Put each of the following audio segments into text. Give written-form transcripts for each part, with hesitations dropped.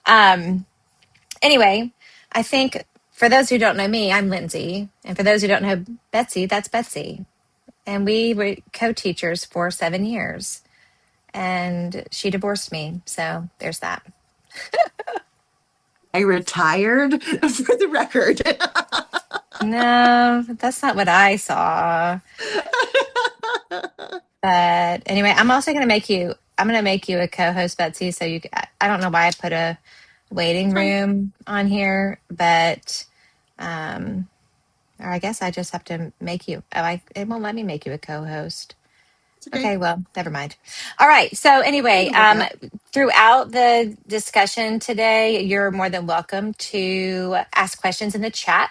Um, anyway, I think for those who don't know me, I'm Lindsay. And for those who don't know Betsy, that's Betsy. And we were co teachers for 7 years. And she divorced me. So there's that. I retired for the record. No, that's not what I saw. But anyway, I'm going to make you a co-host, Betsy. So I don't know why I put a waiting It's fine. room on here, but, um, or I guess I just have to make you, it won't let me make you a co-host. It's okay. Okay, well, never mind. All right. So anyway, It'll work out. throughout the discussion today, you're more than welcome to ask questions in the chat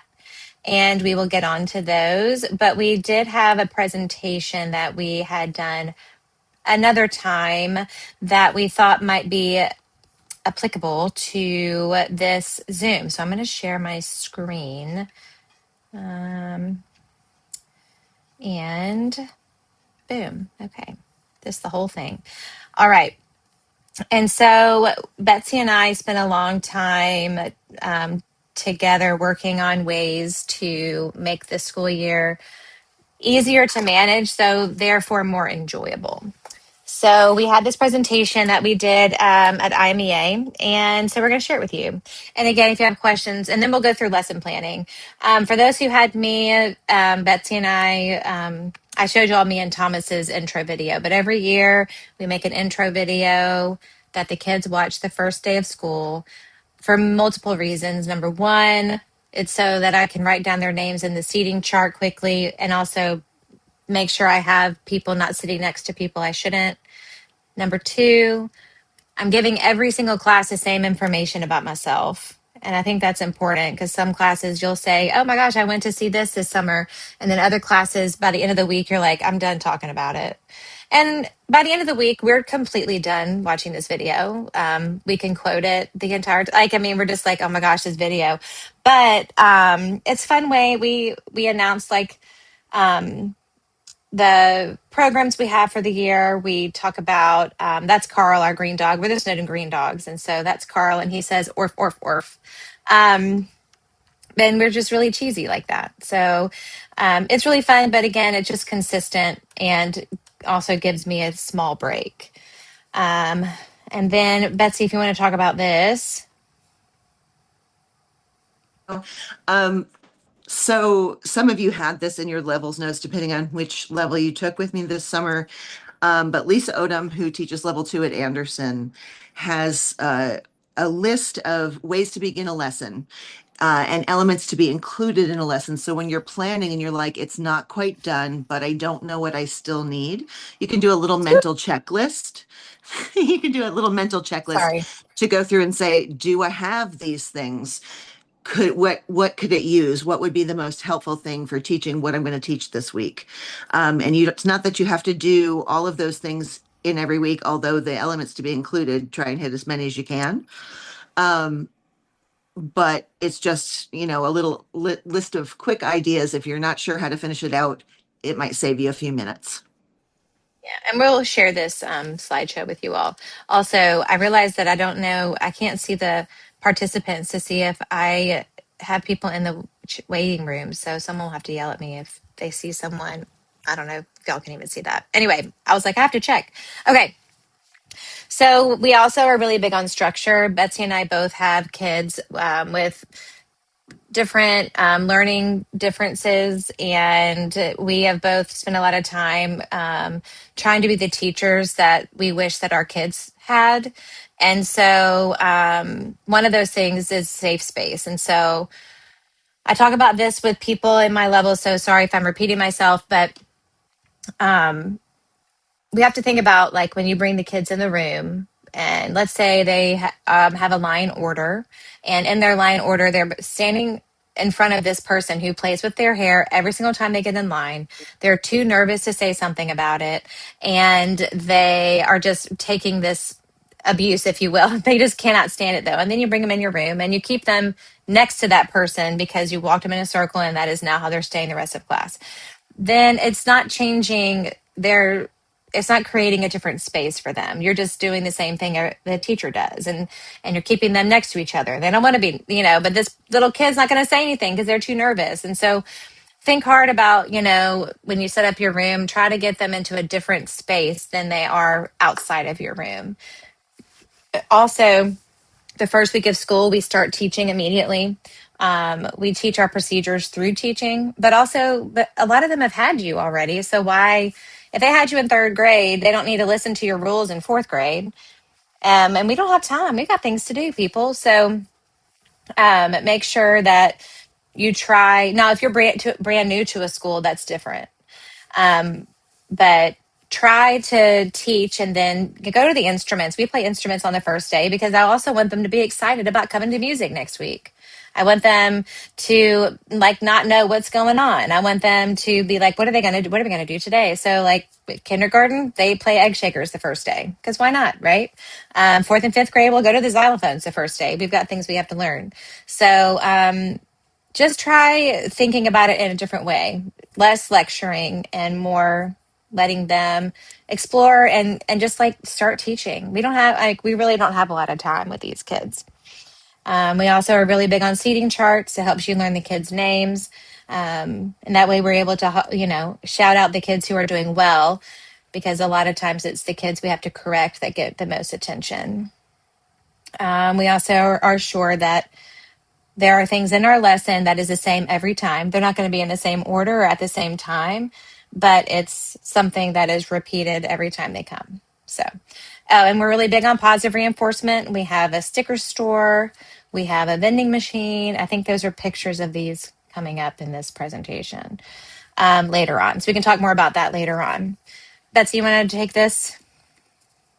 and we will get on to those. But we did have a presentation that we had done another time that we thought might be applicable to this Zoom. So I'm going to share my screen. Um, and boom. Okay. This the whole thing. All right. And so Betsy and I spent a long time together working on ways to make the school year easier to manage, so therefore more enjoyable. So we had this presentation that we did at IMEA, and so we're going to share it with you. And again, if you have questions, and then we'll go through lesson planning. For those who had me, Betsy and I showed you all me and Thomas's intro video, but every year we make an intro video that the kids watch the first day of school for multiple reasons. Number one, it's so that I can write down their names in the seating chart quickly and also make sure I have people not sitting next to people I shouldn't. Number two, I'm giving every single class the same information about myself. And I think that's important because some classes you'll say, oh my gosh, I went to see this summer. And then other classes, by the end of the week, you're like, I'm done talking about it. And by the end of the week, we're completely done watching this video. We can quote it the entire I mean, we're just like, oh my gosh, this video. But it's a fun way. We announced um, the programs we have for the year. We talk about that's Carl, our green dog. We're the Snowden green dogs, and so that's Carl, and he says Orff, Orff, Orff. Um, and we're just really cheesy like that. So it's really fun, but again, it's just consistent and also gives me a small break. Um, and then Betsy, if you want to talk about this. Um, so some of you had this in your levels notes, depending on which level you took with me this summer. But Lisa Odom, who teaches level 2 at Anderson, has a list of ways to begin a lesson. And elements to be included in a lesson. So when you're planning and you're like, it's not quite done, but I don't know what I still need, you can do a little mental checklist. You can do a little mental checklist Sorry. to go through and say, do I have these things? What could it use? What would be the most helpful thing for teaching what I'm going to teach this week? And it's not that you have to do all of those things in every week, although the elements to be included, try and hit as many as you can. Um, but it's just, a little list of quick ideas. If you're not sure how to finish it out, it might save you a few minutes. Yeah, and we'll share this slideshow with you all. Also, I realized that I can't see the participants to see if I have people in the waiting room. So someone will have to yell at me if they see someone. I don't know if y'all can even see that. Anyway, I was like, I have to check. Okay, so we also are really big on structure. Betsy and I both have kids with different learning differences, and we have both spent a lot of time trying to be the teachers that we wish that our kids had. And so one of those things is safe space. And so I talk about this with people in my level, so sorry if I'm repeating myself, but um, we have to think about, like, when you bring the kids in the room and let's say they have a line order, and in their line order they're standing in front of this person who plays with their hair every single time they get in line. They're too nervous to say something about it, and they are just taking this abuse, if you will. They just cannot stand it, though. And then you bring them in your room and you keep them next to that person because you walked them in a circle, and that is now how they're staying the rest of class. Then it's not changing their it's not creating a different space for them. You're just doing the same thing the teacher does, and you're keeping them next to each other. They don't want to be, but this little kid's not going to say anything because they're too nervous. And so think hard about, when you set up your room, try to get them into a different space than they are outside of your room. Also, the first week of school, we start teaching immediately. We teach our procedures through teaching, but a lot of them have had you already. So why, if they had you in third grade, they don't need to listen to your rules in fourth grade. And we don't have time. We've got things to do, people. So make sure that you try. Now, if you're brand new to a school, that's different. But try to teach and then go to the instruments. We play instruments on the first day because I also want them to be excited about coming to music next week. I want them to like not know what's going on. I want them to be like, what are they going to do? What are we going to do today? So like kindergarten, they play egg shakers the first day because why not, right? Fourth and fifth grade, we'll go to the xylophones the first day. We've got things we have to learn. So just try thinking about it in a different way, less lecturing and more letting them explore and just like start teaching. We really don't have a lot of time with these kids. We also are really big on seating charts. It helps you learn the kids' names. And that way we're able to, shout out the kids who are doing well, because a lot of times it's the kids we have to correct that get the most attention. We also are sure that there are things in our lesson that is the same every time. They're not going to be in the same order or at the same time, but it's something that is repeated every time they come. So, and we're really big on positive reinforcement. We have a sticker store. We have a vending machine. I think those are pictures of these coming up in this presentation later on. So we can talk more about that later on. Betsy, you want to take this?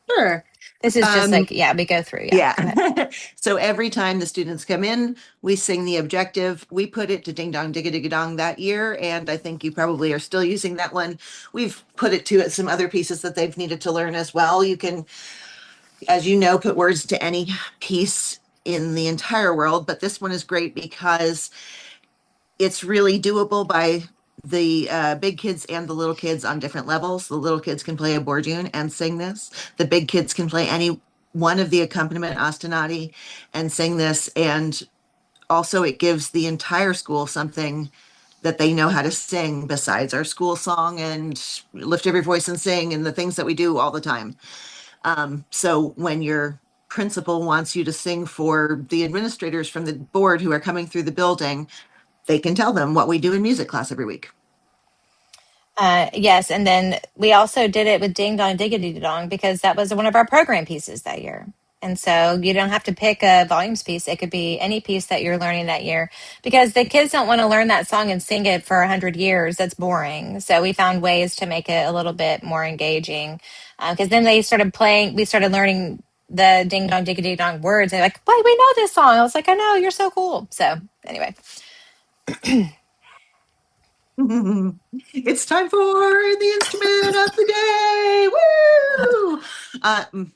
Sure. This is just Um, we go through. Yeah, go ahead. Yeah. So every time the students come in, we sing the objective. We put it to Ding Dong Digga Digga Dong that year, and I think you probably are still using that one. We've put it to some other pieces that they've needed to learn as well. You can, as you know, put words to any piece in the entire world, but this one is great because it's really doable by the big kids and the little kids on different levels. The little kids can play a bordune and sing this. The big kids can play any one of the accompaniment ostinati and sing this. And also, it gives the entire school something that they know how to sing besides our school song and lift every voice and sing and the things that we do all the time. So when your principal wants you to sing for the administrators from the board who are coming through the building, they can tell them what we do in music class every week. Yes, and then we also did it with Ding Dong Diggity Dong because that was one of our program pieces that year. And so you don't have to pick a volumes piece. It could be any piece that you're learning that year because the kids don't want to learn that song and sing it for 100 years. That's boring. So we found ways to make it a little bit more engaging because then they started playing, we started learning the Ding Dong Diggity Dong words. And they're like, wait, we know this song. I was like, I know, you're so cool. So anyway. It's time for the instrument of the day. Woo!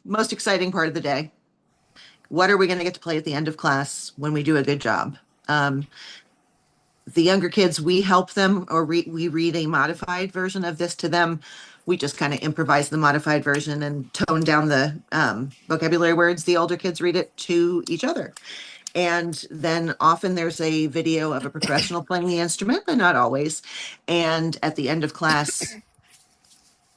Most exciting part of the day. What are we going to get to play at the end of class when we do a good job? The younger kids, we help them or we read a modified version of this to them. We just kind of improvise the modified version and tone down the vocabulary words. The older kids read it to each other. And then often there's a video of a professional playing the instrument, but not always. And at the end of class,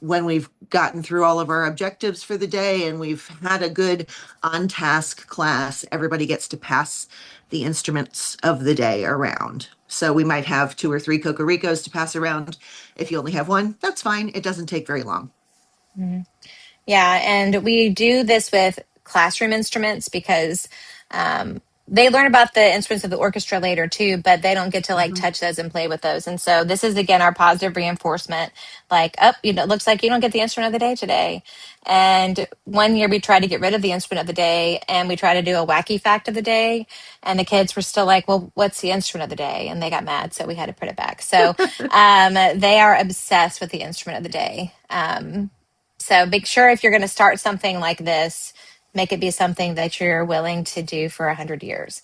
when we've gotten through all of our objectives for the day and we've had a good on task class, everybody gets to pass the instruments of the day around. So we might have 2 or 3 Cocoricos to pass around. If you only have one, that's fine. It doesn't take very long. Yeah, and we do this with classroom instruments because they learn about the instruments of the orchestra later too, but they don't get to like Mhm. touch those and play with those. And so this is again our positive reinforcement. Like, oh, it looks like you don't get the instrument of the day today. And one year we tried to get rid of the instrument of the day, and we tried to do a wacky fact of the day, and the kids were still like, "Well, what's the instrument of the day?" And they got mad, so we had to put it back. So they are obsessed with the instrument of the day. So make sure if you're going to start something like this, make it be something that you're willing to do for 100 years.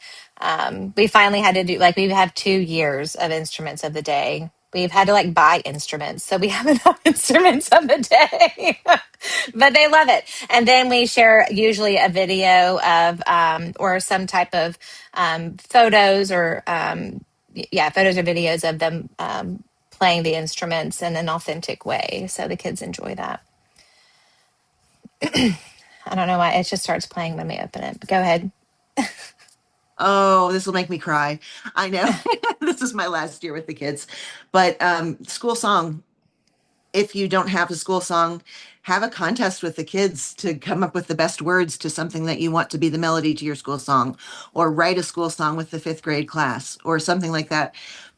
We finally had to do, like, we have 2 years of instruments of the day we've had to like buy instruments. So we have enough instruments on the day, but they love it. And then we share usually a video of, or some type of photos or, yeah, photos or videos of them playing the instruments in an authentic way. So the kids enjoy that. I don't know why it just starts playing when we open it. But go ahead. Oh, this will make me cry. I know. This is my last year with the kids. But school song, if you don't have a school song, have a contest with the kids to come up with the best words to something that you want to be the melody to your school song, or write a school song with the fifth grade class or something like that.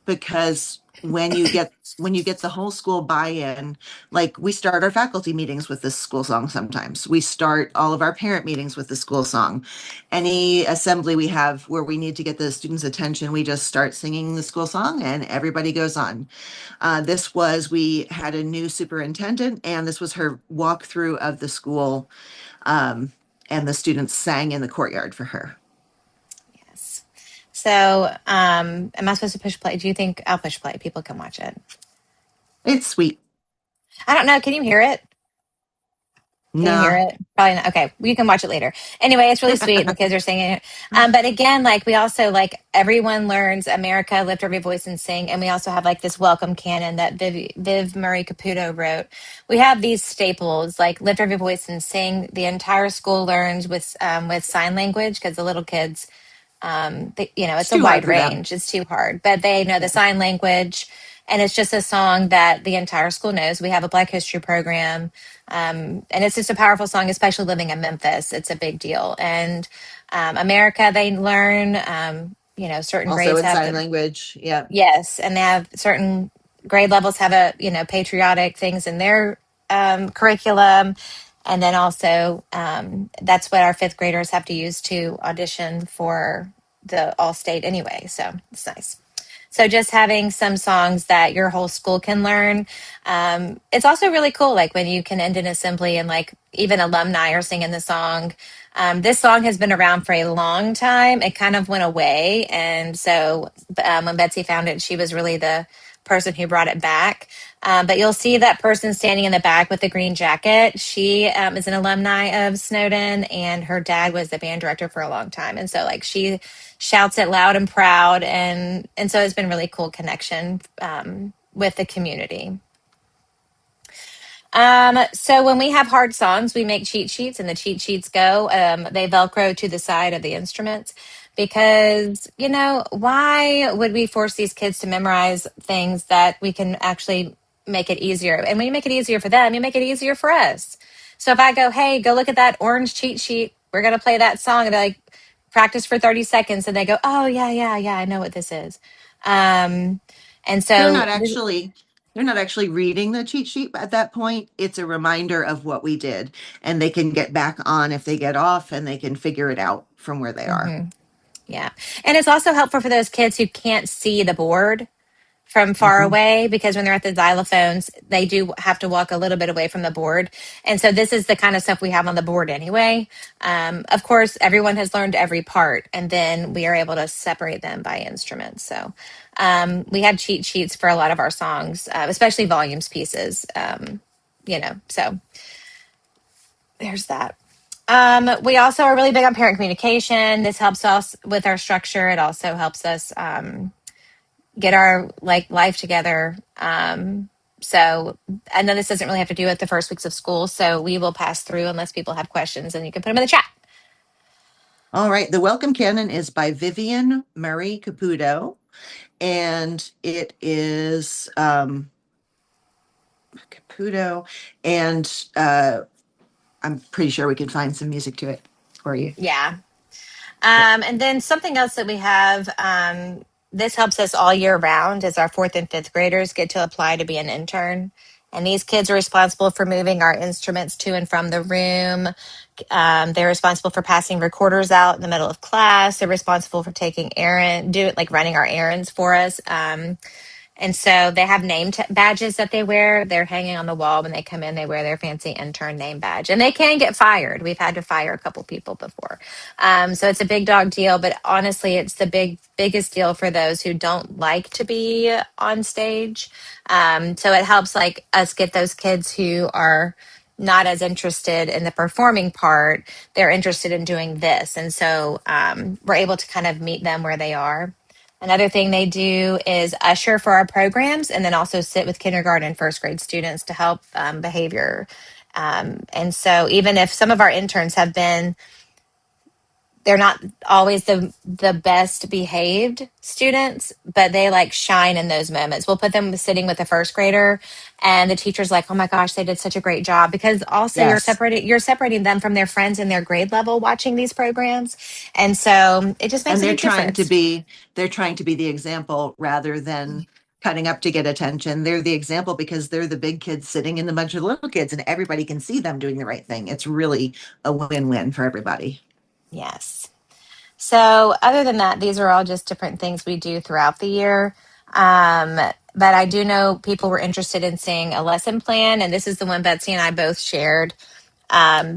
Because when you get the whole school buy-in, like we start our faculty meetings with this school song sometimes. We start all of our parent meetings with the school song. Any assembly we have where we need to get the students' attention, we just start singing the school song and everybody goes on. We had a new superintendent, and this was her walkthrough of the school, um, and the students sang in the courtyard for her. Yes. So, am I supposed to push play? Do you think I'll push play? People can watch it. It's sweet. I don't know. Can you hear it? Can you hear Nah, it? Probably not. Okay, you can watch it later. Anyway, it's really sweet, and the kids are singing it. But again, like we also like everyone learns America, lift every voice and sing, and we also have like this welcome canon that Viv Murray Caputo wrote. We have these staples like lift every voice and sing. The entire school learns with sign language because the little kids it's it's a too hard wide for them. range. It's too hard, but they know the Yeah. sign language. And it's just a song that the entire school knows. We have a Black History program. And it's just a powerful song, especially living in Memphis. It's a big deal. And America, they learn, certain Also grades in have sign the, language. Yeah. yes, and they have certain grade levels have patriotic things in their curriculum. And then also, that's what our fifth graders have to use to audition for the all state anyway. So it's nice. So just having some songs that your whole school can learn. It's also really cool, like when you can end an assembly and like even alumni are singing the song. This song has been around for a long time. It kind of went away. And so when Betsy found it, she was really the person who brought it back. But you'll see that person standing in the back with the green jacket. She is an alumni of Snowden, and her dad was the band director for a long time. And so, like, she shouts it loud and proud, and so it's been really cool connection with the community. So when we have hard songs, we make cheat sheets, and the cheat sheets they Velcro to the side of the instruments because, why would we force these kids to memorize things that we can actually make it easier? And when you make it easier for them, you make it easier for us. So if I go, hey, go look at that orange cheat sheet, we're going to play that song, and they like practice for 30 seconds, and they go, oh, yeah, yeah, yeah, I know what this is. Um, and They're so not actually they're not actually reading the cheat sheet at that point. It's a reminder of what we did, and they can get back on if they get off, and they can figure it out from where they are. mhm, yeah. And it's also helpful for those kids who can't see the board from far Hmm. away because when they're at the xylophones, they do have to walk a little bit away from the board. And so this is the kind of stuff we have on the board anyway. Of course, everyone has learned every part, and then we are able to separate them by instruments. So we have cheat sheets for a lot of our songs, especially volumes pieces. So there's that. We also are really big on parent communication. This helps us with our structure. It also helps us get our like life together. So I know this doesn't really have to do with the first weeks of school, so we will pass through unless people have questions, and you can put them in the chat. All right. The welcome canon is by Vivian Murray Caputo, and it is Caputo, and I'm pretty sure we can find some music to it for you. Yeah. Yeah. And then something else that we have, this helps us all year round, is our fourth and fifth graders get to apply to be an intern. And these kids are responsible for moving our instruments to and from the room. They're responsible for passing recorders out in the middle of class. They're responsible for taking running our errands for us. And so they have badges that they wear. They're hanging on the wall when they come in. They wear their fancy intern name badge, and they can get fired. We've had to fire a couple people before. So it's a big dog deal, but honestly, it's the biggest deal for those who don't like to be on stage. So it helps like us get those kids who are not as interested in the performing part. They're interested in doing this. And so we're able to kind of meet them where they are. Another thing they do is usher for our programs and then also sit with kindergarten and first grade students to help behavior. And so even if some of our interns have been, they're not always the best behaved students, but they like shine in those moments. We'll put them sitting with a first grader and the teacher's like, oh my gosh, they did such a great job, because also Yes. you're separating them from their friends in their grade level watching these programs. And so it just makes And a big difference. they're trying to be the example rather than cutting up to get attention. They're the example because they're the big kids sitting in the bunch of little kids and everybody can see them doing the right thing. It's really a win-win for everybody. Yes. So, other than that, these are all just different things we do throughout the year. Um, but I do know people were interested in seeing a lesson plan, and this is the one Betsy and I both shared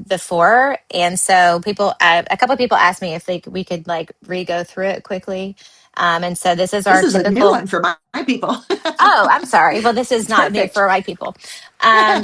before. And so, a couple of people asked me if we could like re-go through it quickly. And so, this is This our is a new typical. one for my people. Oh, I'm sorry. Well, this is It's not new perfect. for white people.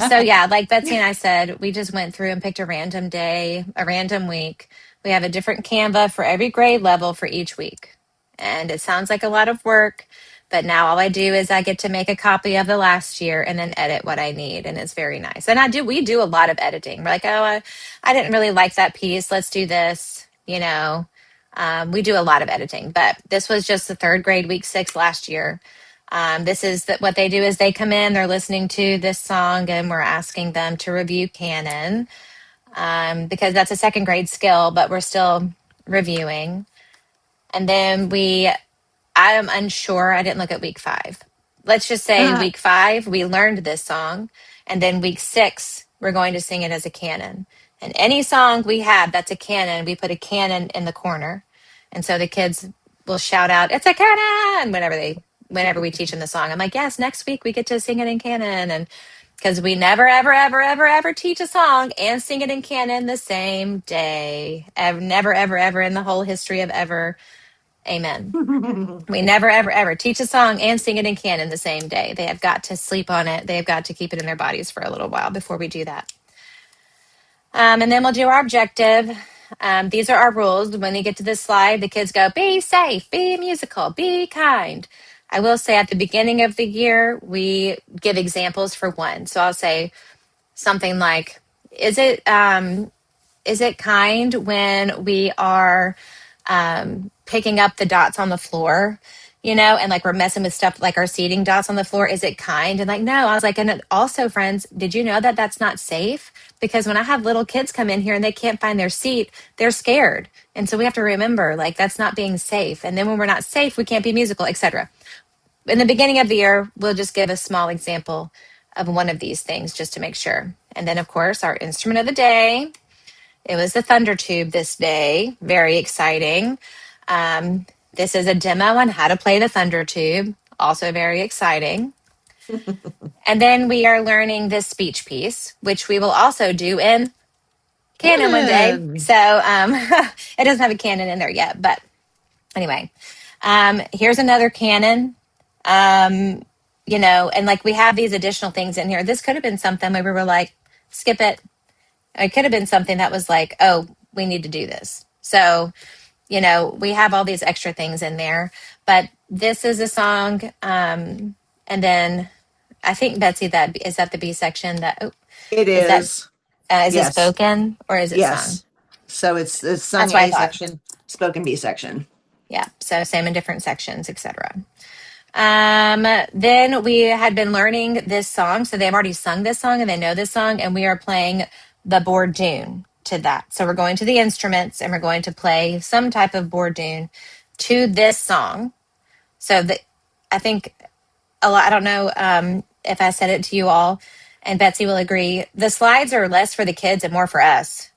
So yeah, like Betsy and I said, we just went through and picked a random day, a random week. We have a different Canva for every grade level for each week. And it sounds like a lot of work, but now all I do is I get to make a copy of the last year and then edit what I need. And it's very nice. And we do a lot of editing. We're like, oh, I didn't really like that piece. Let's do this, we do a lot of editing, but this was just the third grade week 6 last year. This is what they do is they come in, they're listening to this song, and we're asking them to review canon, because that's a second grade skill, but we're still reviewing. And then I am unsure. I didn't look at week 5. Let's just say week 5, we learned this song. And then week 6, we're going to sing it as a canon. And any song we have that's a canon, we put a canon in the corner. And so the kids will shout out, it's a canon, whenever we teach them the song. I'm like, yes, next week we get to sing it in canon. And because we never, ever, ever, ever, ever teach a song and sing it in canon the same day. Never, ever, ever in the whole history of ever. Amen. We never, ever, ever teach a song and sing it in canon the same day. They have got to sleep on it. They have got to keep it in their bodies for a little while before we do that. And then we'll do our objective. These are our rules. When we get to this slide, the kids go, be safe, be musical, be kind. I will say at the beginning of the year, we give examples for one. So I'll say something like, is it kind when we are picking up the dots on the floor, and like we're messing with stuff like our seating dots on the floor? Is it kind? And like, no. I was like, and also, friends, did you know that that's not safe? Because when I have little kids come in here and they can't find their seat, they're scared. And so we have to remember, like, that's not being safe. And then when we're not safe, we can't be musical, etc. In the beginning of the year, we'll just give a small example of one of these things just to make sure. And then, of course, our instrument of the day. It was the Thunder Tube this day. Very exciting. This is a demo on how to play the Thunder Tube. Also very exciting. And then we are learning this speech piece, which we will also do in canon one day. Canon. So it doesn't have a canon in there yet. But anyway, here's another canon. And like we have these additional things in here. This could have been something where we were like, skip it. It could have been something that was like, oh, we need to do this. So, we have all these extra things in there. But this is a song. And then I think, Betsy, is that the B section? It Is that, is. is it Yes. spoken or is it sung? Yes. So it's sung That's what I A thought. section, spoken B section. Yeah. So same in different sections, etc. Then we had been learning this song. So they've already sung this song and they know this song, and we are playing the board tune to that. So we're going to the instruments and we're going to play some type of board tune to this song. So I think I don't know if I said it to you all, and Betsy will agree. The slides are less for the kids and more for us.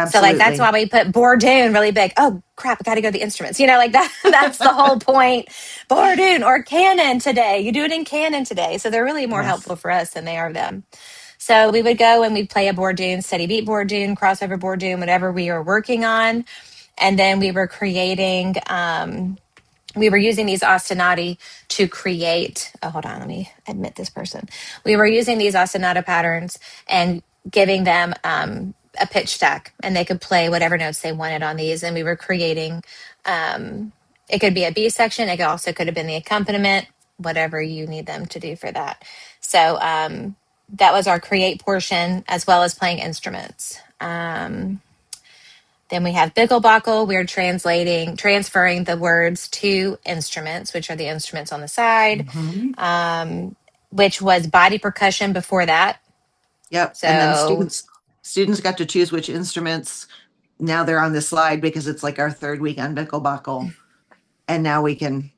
So like that's Absolutely. why we put Bourdain really big. Oh crap, I gotta go to the instruments. Like that that's the whole point. Bourdain or canon today. You do it in canon today. So they're really more Yes. helpful for us than they are them. So we would go and we'd play a Bourdain, steady beat Bourdain, crossover Bourdain, whatever we were working on. And then we were creating we were using these ostinati to create, oh, hold on, let me admit this person. We were using these ostinata patterns and giving them a pitch stack, and they could play whatever notes they wanted on these. And we were creating, it could be a B section, it also could have been the accompaniment, whatever you need them to do for that. So that was our create portion, as well as playing instruments. Then we have Bickelbockel. We're transferring the words to instruments, which are the instruments on the side, Mhm. which was body percussion before that. Yep. And then So, students got to choose which instruments. Now they're on the slide because it's like our third week on Bickelbockel. And now we can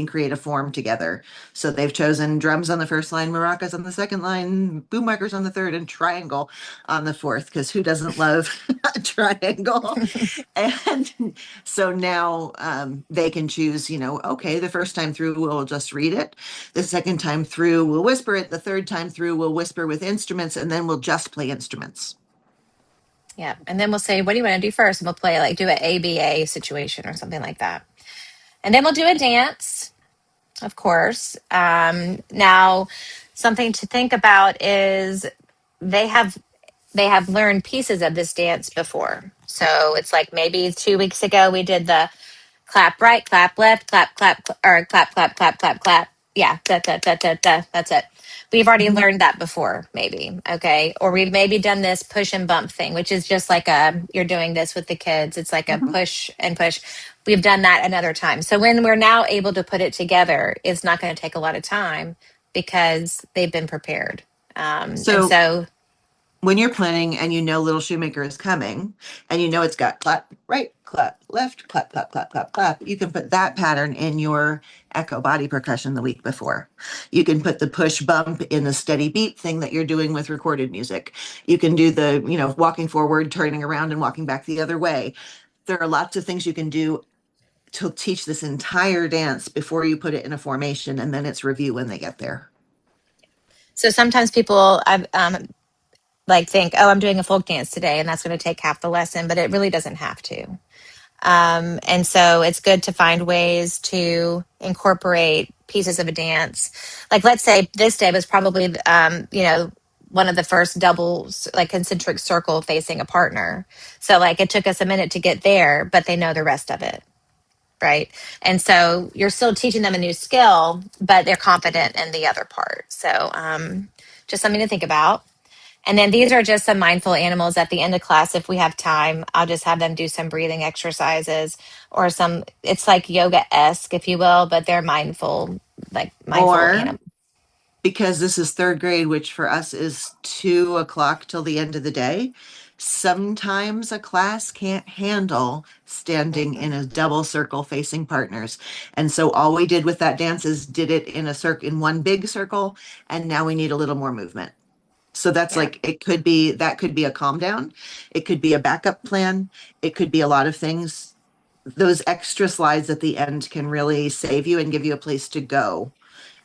create a form together. So they've chosen drums on the first line, maracas on the second line, boomwhackers on the third, and triangle on the fourth, because who doesn't love a triangle? And so now they can choose, okay, the first time through we'll just read it. The second time through we'll whisper it. The third time through we'll whisper with instruments, and then we'll just play instruments. yeah. And then we'll say, what do you want to do first? And we'll play like do an ABA situation or something like that. And then we'll do a dance, of course. Now, something to think about is they have they have learned pieces of this dance before. So it's like maybe 2 weeks ago we did the clap right, clap left, clap, clap, or clap, clap, clap, clap, clap. Yeah, da, da, da, da, da. That's it. We've already Mhm. learned that before, maybe. Okay. Or we've maybe done this push and bump thing, which is just like you're doing this with the kids. It's like a Mhm. push and push. We've done that another time. So when we're now able to put it together, it's not going to take a lot of time because they've been prepared. And So so, when you're planning and Little Shoemaker is coming and it's got clap right, clap left, clap, clap, clap, clap, clap, you can put that pattern in your echo body percussion the week before. You can put the push bump in the steady beat thing that you're doing with recorded music. You can do the, walking forward, turning around, and walking back the other way. There are lots of things you can do to teach this entire dance before you put it in a formation, and then it's review when they get there. so sometimes people like think, oh, I'm doing a folk dance today, and that's going to take half the lesson, but it really doesn't have to. And so it's good to find ways to incorporate pieces of a dance. Like, let's say this day was probably, one of the first doubles, like concentric circle facing a partner. So, like, it took us a minute to get there, but they know the rest of it. Right. And so you're still teaching them a new skill, but they're confident in the other part. So, just something to think about. And then these are just some mindful animals at the end of class. If we have time, I'll just have them do some breathing exercises or it's like yoga esque, if you will, but they're mindful, like mindful Or animals. because this is third grade, which for us is 2 o'clock till the end of the day, sometimes a class can't handle standing in a double circle facing partners. And so all we did with that dance is did it in a circle, in one big circle, and now we need a little more movement. So that's Yeah. like, that could be a calm down. It could be a backup plan. It could be a lot of things. Those extra slides at the end can really save you and give you a place to go,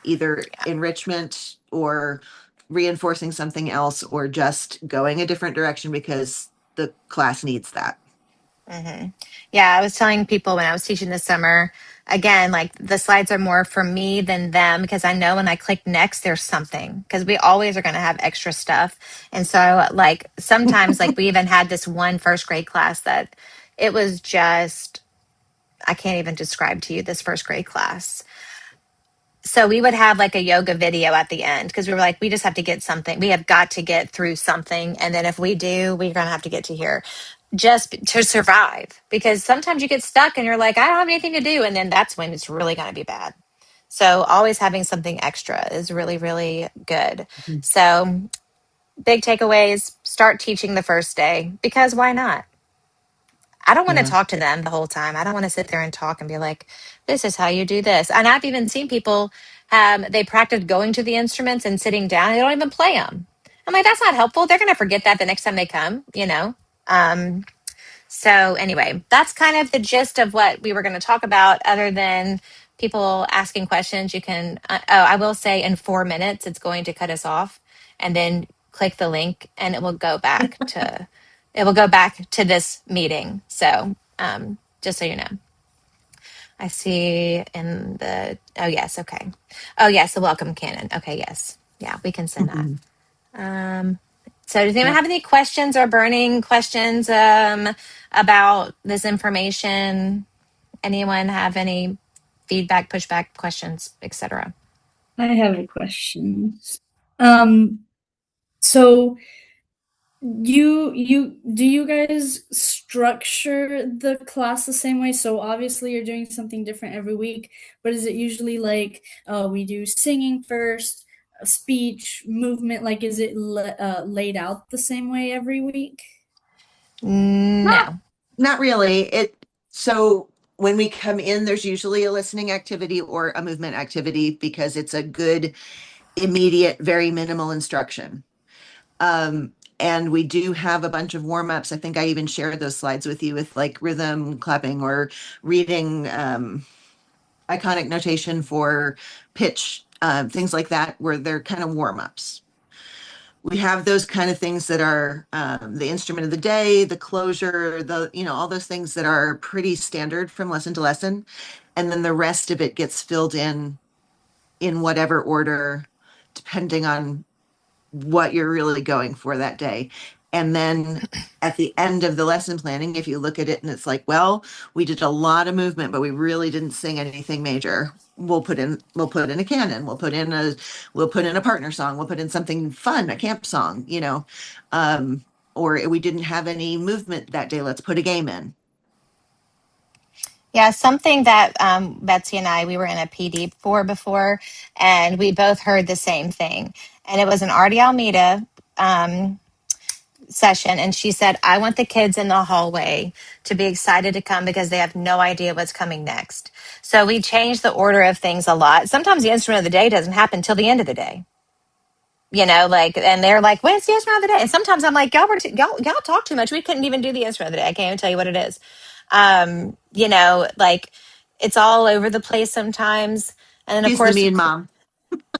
either enrichment or reinforcing something else or just going a different direction because the class needs that. hmm Yeah. I was telling people when I was teaching this summer, again, like the slides are more for me than them because I know when I click next, there's something because we always are going to have extra stuff. And so, like, sometimes, like, we even had this one first grade class that it was just, I can't even describe to you this first grade class. So we would have like a yoga video at the end because we were like, we just have to get something. We have got to get through something. And then if we do, we're going to have to get to here just to survive because sometimes you get stuck and you're like, I don't have anything to do. And then that's when it's really going to be bad. So always having something extra is really, really good. So big takeaways, start teaching the first day because why not? I don't want to Yeah. talk to them the whole time. I don't want to sit there and talk and be like, this is how you do this. And I've even seen people they practice going to the instruments and sitting down. And they don't even play them. I'm like, that's not helpful. They're going to forget that the next time they come. So anyway, that's kind of the gist of what we were going to talk about. Other than people asking questions, you can. I will say in 4 minutes, it's going to cut us off, and then click the link, and it will go back to. It will go back to this meeting. So just so you know. I see in the, oh, yes, okay. Oh, yes, the welcome cannon. Okay, yes. Yeah, we can send that. Um, so does anyone Yep. have any questions or burning questions about this information? Anyone have any feedback, pushback, questions, etc.? I have a question. So you guys structure the class the same way? So obviously you're doing something different every week, but is it usually like we do singing first, speech, movement? Like, is it laid out the same way every week? Not, No. not really. So when we come in, there's usually a listening activity or a movement activity because it's a good, immediate, very minimal instruction. And we do have a bunch of warm-ups. I think I even shared those slides with you with like rhythm, clapping, or reading iconic notation for pitch, things like that, where they're kind of warm-ups. We have those kind of things that are the instrument of the day, the closure, all those things that are pretty standard from lesson to lesson. And then the rest of it gets filled in whatever order, depending on what you're really going for that day. And then at the end of the lesson planning, if you look at it and it's like, well, we did a lot of movement, but we really didn't sing anything major. We'll put in a canon, we'll put in a partner song, we'll put in something fun, a camp song, or we didn't have any movement that day, let's put a game in. Yeah, something that Betsy and I, we were in a PD for before, and we both heard the same thing. And it was an Artie Almeida session, and she said, I want the kids in the hallway to be excited to come because they have no idea what's coming next. So we changed the order of things a lot. Sometimes the instrument of the day doesn't happen till the end of the day. And they're like, "When's the instrument of the day?" And sometimes I'm like, y'all talk too much. We couldn't even do the instrument of the day. I can't even tell you what it is. Like it's all over the place sometimes. And then of She's the course, mean mom.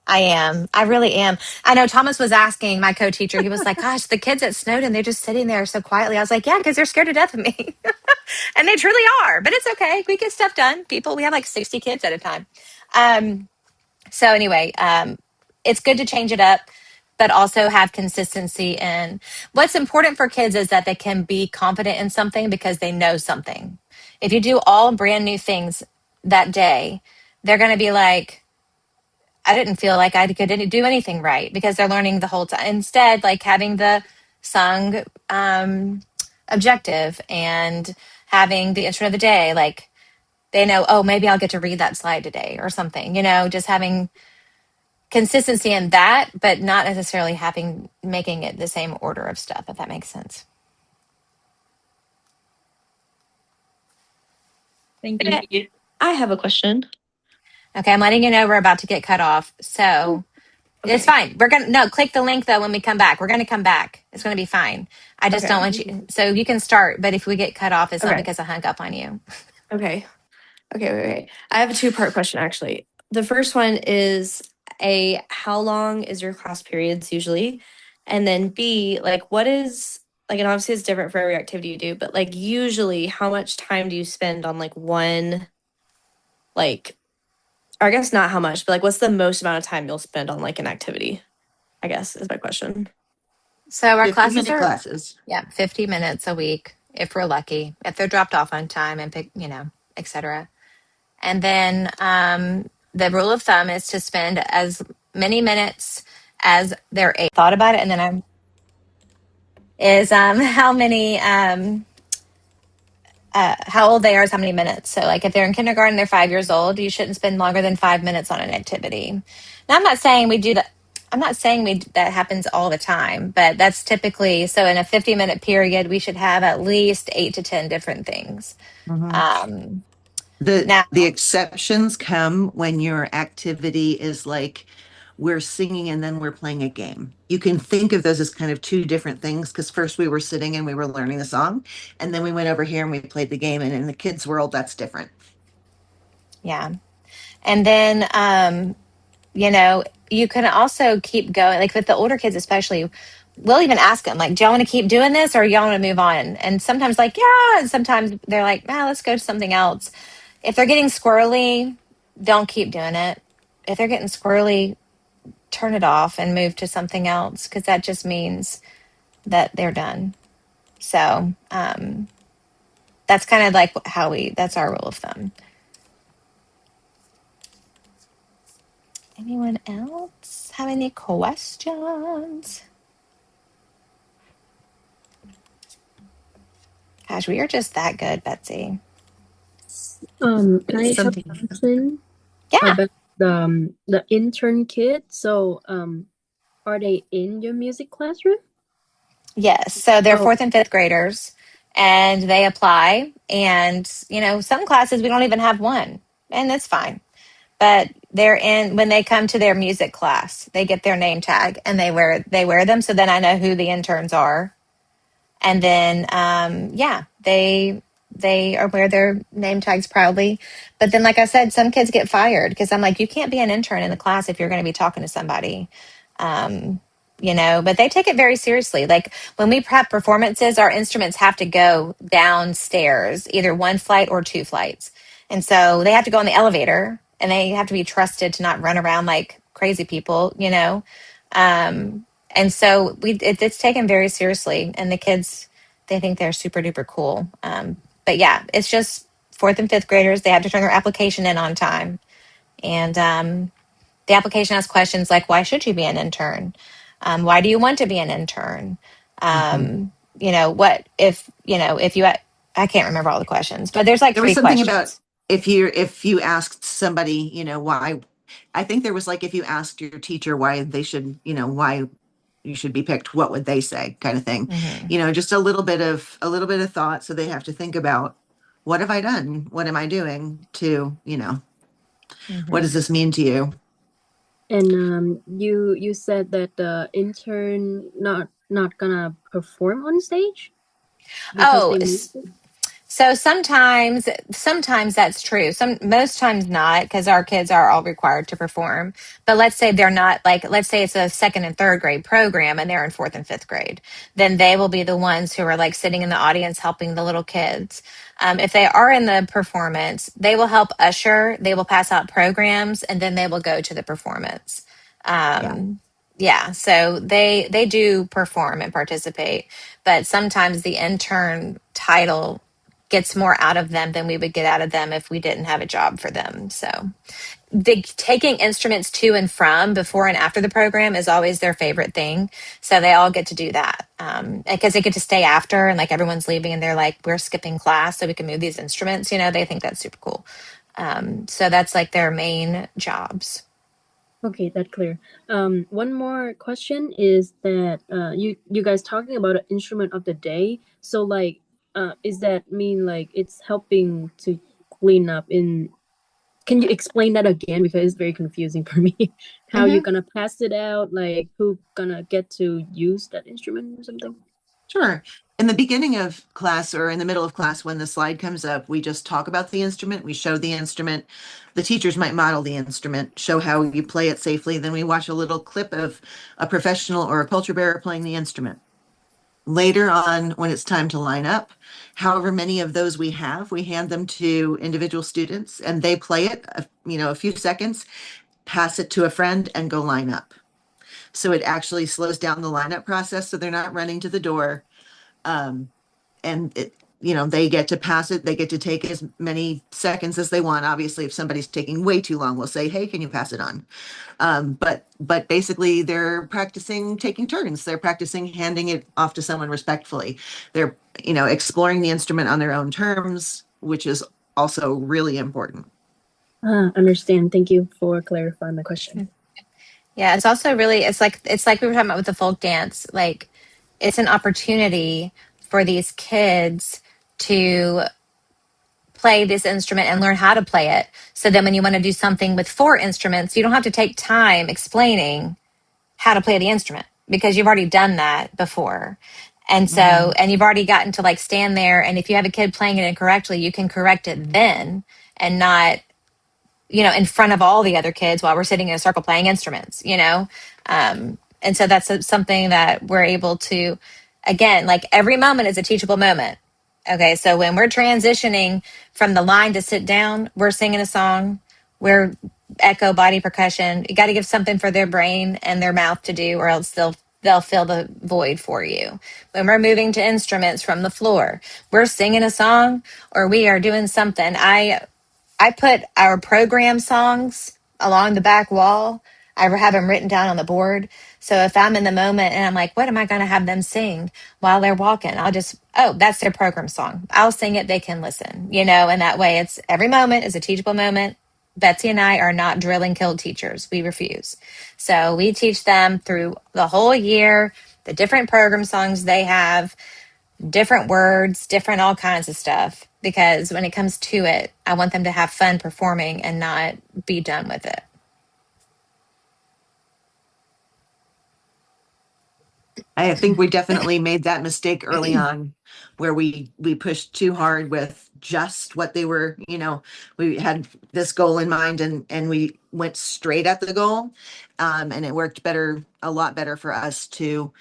I am. I really am. I know Thomas was asking my co-teacher. He was like, "Gosh, the kids at Snowden, they're just sitting there so quietly." I was like, "Yeah, because they're scared to death of me," and they truly are. But it's okay. We get stuff done. We have like 60 kids at a time. So anyway, it's good to change it up, but also have consistency. And what's important for kids is that they can be confident in something because they know something. If you do all brand new things that day, they're going to be like, I didn't feel like I could do anything right because they're learning the whole time. Instead, like having the sung objective and having the instrument of the day, like they know, oh, maybe I'll get to read that slide today or something, just having consistency in that, but not necessarily making it the same order of stuff, if that makes sense. Thank you. Okay, I have a question. Okay, I'm letting you know we're about to get cut off. So it's fine. Click the link though when we come back. We're gonna come back. It's gonna be fine. I just Okay. don't want you, so you can start, but if we get cut off, it's not Okay. because I hung up on you. Okay. Okay. I have a two-part question actually. The first one is how long is your class periods usually? And then B, like what is like, and obviously it's different for every activity you do, but like usually how much time do you spend on like one, like, or I guess not how much, but like what's the most amount of time you'll spend on like an activity? I guess is my question. So our 50 classes minute are, classes. yeah, 50 minutes a week if we're lucky, if they're dropped off on time and pick, etc. And then the rule of thumb is to spend as many minutes as they're able. Thought about it, and then how many how old they are is how many minutes. So like if they're in kindergarten, they're 5 years old, you shouldn't spend longer than 5 minutes on an activity. Now I'm not saying we do that. I'm not saying that happens all the time, but that's typically so. In a 50-minute period, we should have at least 8 to 10 different things. Um, The Now, the exceptions come when your activity is like we're singing and then we're playing a game. You can think of those as kind of two different things because first we were sitting and we were learning the song, and then we went over here and we played the game. And in the kids' world, that's different. Yeah. And then, you know, you can also keep going. Like with the older kids, especially, we'll even ask them, like, do y'all want to keep doing this or y'all want to move on? And sometimes, like, yeah. And sometimes they're like, let's go to something else. If they're getting squirrely, don't keep doing it. If they're getting squirrely, turn it off and move to something else because that just means that they're done. So that's kind of like that's our rule of thumb. Anyone else have any questions? Gosh, we are just that good, Betsy. Can I have a Something. question Yeah. about the intern kids? So, are they in your music classroom? Yes. So they're Oh, fourth and fifth graders and they apply. And, you know, some classes we don't even have one, and that's fine. But when they come to their music class, they get their name tag and they wear them. So then I know who the interns are. And then they are wear their name tags proudly. But then, like I said, some kids get fired because I'm like, you can't be an intern in the class if you're going to be talking to somebody. um, but they take it very seriously. Like when we prep performances, our instruments have to go downstairs, either one flight or two flights, and so they have to go in the elevator and they have to be trusted to not run around like crazy people. um, and so it's taken very seriously, and the kids, they think they're super duper cool. But yeah, it's just fourth and fifth graders. They have to turn their application in on time, and the application asks questions like, "Why should you be an intern? Why do you want to be an intern? Mhm. If you I can't remember all the questions, but there's like There was three something about questions. if you asked somebody, why. I think there was like if you asked your teacher why they should, why you should be picked, what would they say, kind of thing. Mm-hmm. Just a little bit of thought, so they have to think about, what have I done? What am I doing to, what Mm-hmm. does this mean to you? and you said that the intern not gonna perform on stage because Oh, they moved it? so sometimes that's true. Most times not, because our kids are all required to perform. But let's say they're not, like, let's say it's a second and third grade program and they're in fourth and fifth grade, then they will be the ones who are like sitting in the audience helping the little kids. If they are in the performance, they will help usher, they will pass out programs, and then they will go to the performance. Yeah. Yeah, so they do perform and participate, but sometimes the intern title gets more out of them than we would get out of them if we didn't have a job for them. So taking instruments to and from before and after the program is always their favorite thing. So they all get to do that because they get to stay after, and like everyone's leaving and they're like, we're skipping class so we can move these instruments. They think that's super cool. So that's like their main jobs. Okay, that's clear. One more question is that you guys talking about an instrument of the day. So like, is that mean like it's helping to clean up in? Can you explain that again because it's very confusing for me? How you Mm-hmm. gonna pass it out? Like who gonna get to use that instrument or something? Sure. In the beginning of class or in the middle of class, when the slide comes up, we just talk about the instrument. We show the instrument. The teachers might model the instrument, show how you play it safely. Then we watch a little clip of a professional or a culture bearer playing the instrument. Later on, when it's time to line up, however many of those we have, we hand them to individual students and they play it, a few seconds, pass it to a friend, and go line up. So it actually slows down the lineup process, so they're not running to the door. Um, and they get to pass it. They get to take as many seconds as they want. Obviously, if somebody's taking way too long, we'll say, "Hey, can you pass it on?" But basically, they're practicing taking turns. They're practicing handing it off to someone respectfully. They're exploring the instrument on their own terms, which is also really important. Understand. Thank you for clarifying my question. Yeah, it's also really, it's like we were talking about with the folk dance. Like it's an opportunity for these kids to play this instrument and learn how to play it. So then when you want to do something with 4 instruments, you don't have to take time explaining how to play the instrument because you've already done that before. And so, Mhm. and you've already gotten to like stand there. And if you have a kid playing it incorrectly, you can correct it then and not, in front of all the other kids while we're sitting in a circle playing instruments. And so that's something that we're able to, again, like every moment is a teachable moment. Okay. So when we're transitioning from the line to sit down, we're singing a song, we're echo body percussion. You got to give something for their brain and their mouth to do, or else they'll fill the void for you. When we're moving to instruments from the floor, we're singing a song or we are doing something. I put our program songs along the back wall. I have them written down on the board. So if I'm in the moment and I'm like, what am I going to have them sing while they're walking? That's their program song. I'll sing it. They can listen. And that way it's every moment is a teachable moment. Betsy and I are not drill and kill teachers. We refuse. So we teach them through the whole year, the different program songs they have, different words, different all kinds of stuff. Because when it comes to it, I want them to have fun performing and not be done with it. I think we definitely made that mistake early on where we pushed too hard with just what they were, we had this goal in mind and we went straight at the goal. And it worked a lot better for us to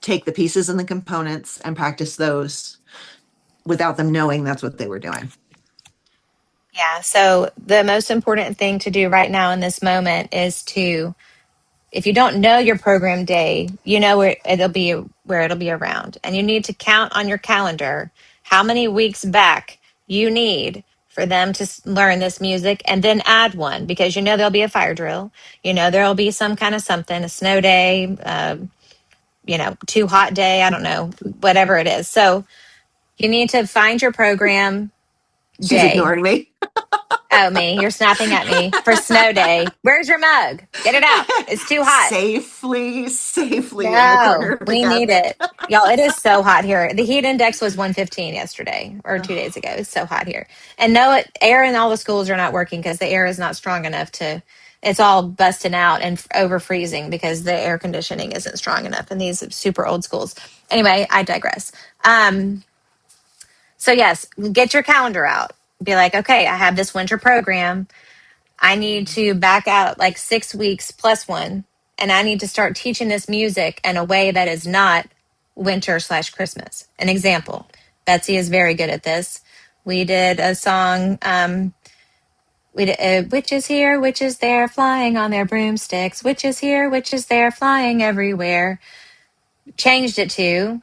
take the pieces and the components and practice those without them knowing that's what they were doing. Yeah. So the most important thing to do right now in this moment is if you don't know your program day, you know where it'll be around. And you need to count on your calendar how many weeks back you need for them to learn this music and then add one because there'll be a fire drill. There'll be some kind of something, a snow day, too hot day, I don't know, whatever it is. So you need to find your program She's day. ignoring me. Oh, me, you're snapping at me for snow day. Where's your mug? Get it out. It's too hot. Safely in the corner No, of the we need cabinet. it. Y'all, it is so hot here. The heat index was 115 yesterday or 2 days Oh, ago. It's so hot here. And no, air in all the schools are not working because the air is not strong enough it's all busting out and over freezing because the air conditioning isn't strong enough in these super old schools. Anyway, I digress. So yes, get your calendar out. Be like, okay, I have this winter program. I need to back out like 6 weeks plus one, and I need to start teaching this music in a way that is not winter/Christmas. An example, Betsy is very good at this. We did a song. We did witches here, witches there, flying on their broomsticks. Witches here, witches there, flying everywhere. Changed it to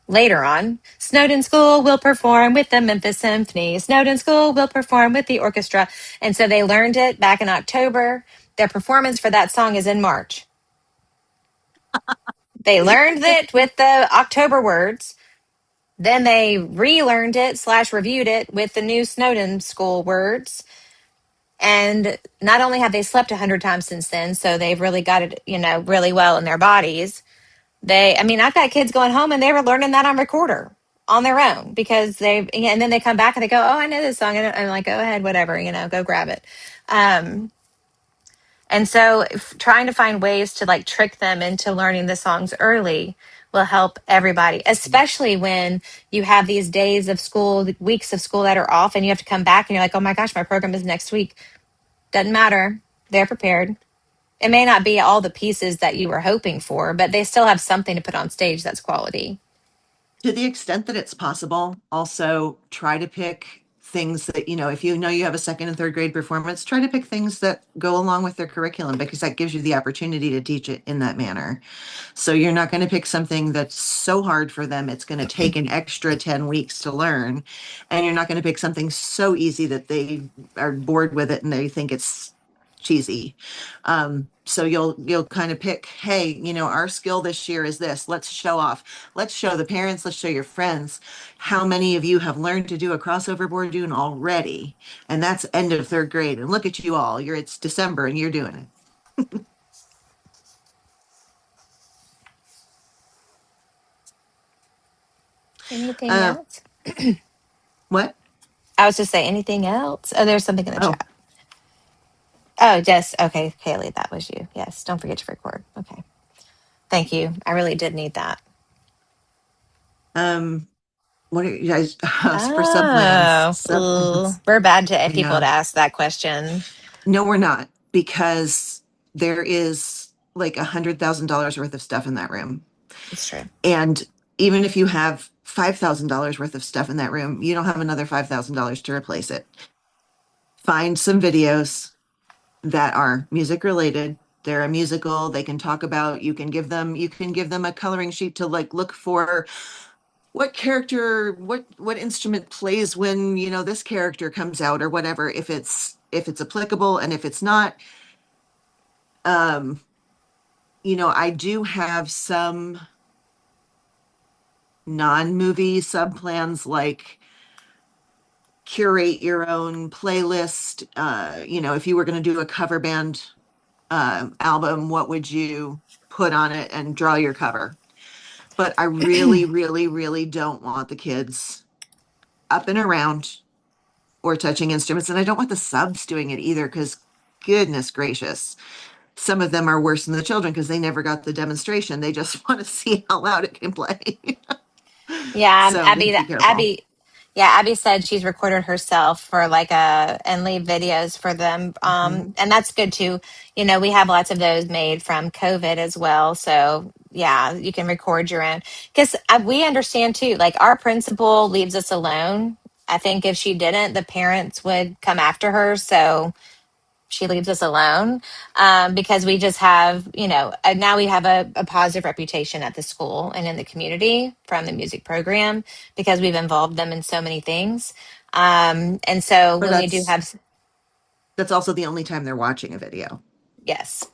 later on, Snowden School will perform with the Memphis Symphony. Snowden School will perform with the orchestra. And so they learned it back in October. Their performance for that song is in March. They learned it with the October words. Then they relearned it/reviewed it with the new Snowden School words. And not only have they slept 100 times since then, so they've really got it, really well in their bodies. I've got kids going home and they were learning that on recorder on their own and then they come back and they go, oh, I know this song. And I'm like, go ahead, whatever, go grab it. And so trying to find ways to like trick them into learning the songs early will help everybody, especially when you have these days of school, weeks of school that are off and you have to come back and you're like, oh my gosh, my program is next week. Doesn't matter. They're prepared. It may not be all the pieces that you were hoping for, but they still have something to put on stage that's quality. To the extent that it's possible, also try to pick things that, if you know you have a second and third grade performance, try to pick things that go along with their curriculum because that gives you the opportunity to teach it in that manner. So you're not going to pick something that's so hard for them, it's going to take an extra 10 weeks to learn. And you're not going to pick something so easy that they are bored with it and they think it's cheesy. So you'll kind of pick, hey, our skill this year is this. Let's show off. Let's show the parents, let's show your friends how many of you have learned to do a crossover board tune already. And that's end of third grade. And look at you all. It's December and you're doing it. Anything Uh, else? what? I was just saying, anything else? Oh, there's something in the Oh, chat. Oh, just okay, Kaylee, that was you. Yes, don't forget to record. Okay, thank you. I really did need that. what are you guys for sub plans? Oh, Sub ooh, plans. we're bad to I people to know. ask that question. No, we're not, because there is like $100,000 worth of stuff in that room. It's true. And even if you have $5,000 worth of stuff in that room, you don't have another $5,000 to replace it. Find some videos that are music related. They're a musical. They can talk about, you can give them a coloring sheet to like look for what character, what instrument plays when, this character comes out or whatever, if it's applicable, and if it's not, um, I do have some non-movie sub plans, like curate your own playlist. If you were going to do a cover band album, what would you put on it, and draw your cover? But I really, really, really don't want the kids up and around or touching instruments. And I don't want the subs doing it either, because goodness gracious, some of them are worse than the children because they never got the demonstration. They just want to see how loud it can play. Yeah, So we have to be careful. Abby said she's recorded herself for like and leave videos for them. Mhm. And that's good too. We have lots of those made from COVID as well. So yeah, you can record your own, because we understand too, like our principal leaves us alone. I think if she didn't, the parents would come after her. So she leaves us alone, because we just have, now we have a positive reputation at the school and in the community from the music program, because we've involved them in so many things. And so But when we do have, that's also the only time they're watching a video. yes.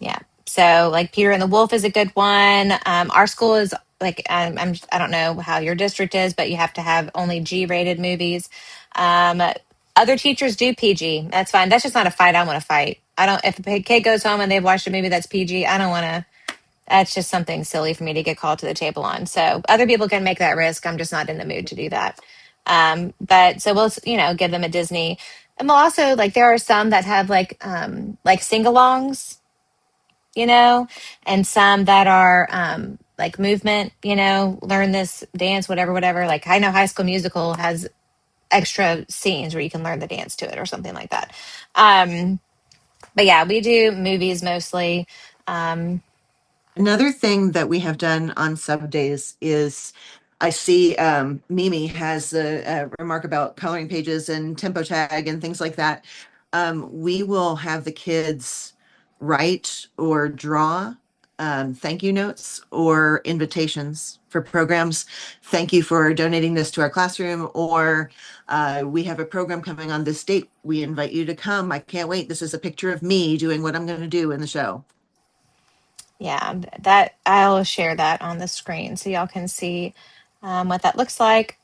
Yeah. So like Peter and the Wolf is a good one. Our school is like, I don't know how your district is, but you have to have only G-rated movies. Um, Other teachers do PG. That's fine. That's just not a fight I want to fight. I don't. If a kid goes home and they've watched a movie that's PG, I don't want to. That's just something silly for me to get called to the table on. So other people can make that risk. I'm just not in the mood to do that. But so we'll, give them a Disney, and we'll also like there are some that have like sing-alongs, and some that are like movement, learn this dance, whatever, whatever. Like I know High School Musical has extra scenes where you can learn the dance to it or something like that. But yeah, we do movies mostly. Um, Another thing that we have done on sub days is, I see Mimi has a remark about coloring pages and tempo tag and things like that. We will have the kids write or draw thank you notes or invitations for programs. Thank you for donating this to our classroom, or we have a program coming on this date. We invite you to come. I can't wait. This is a picture of me doing what I'm going to do in the show. yeah, that I'll share that on the screen so y'all can see what that looks like,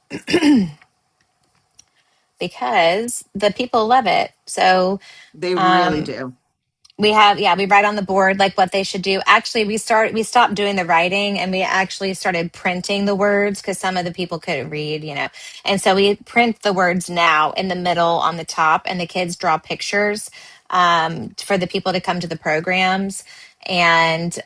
because the people love it. So They really um, do. we write on the board like what they should do. Actually, we stopped doing the writing, and we actually started printing the words, because some of the people couldn't read, and so we print the words now in the middle on the top, and the kids draw pictures for the people to come to the programs. And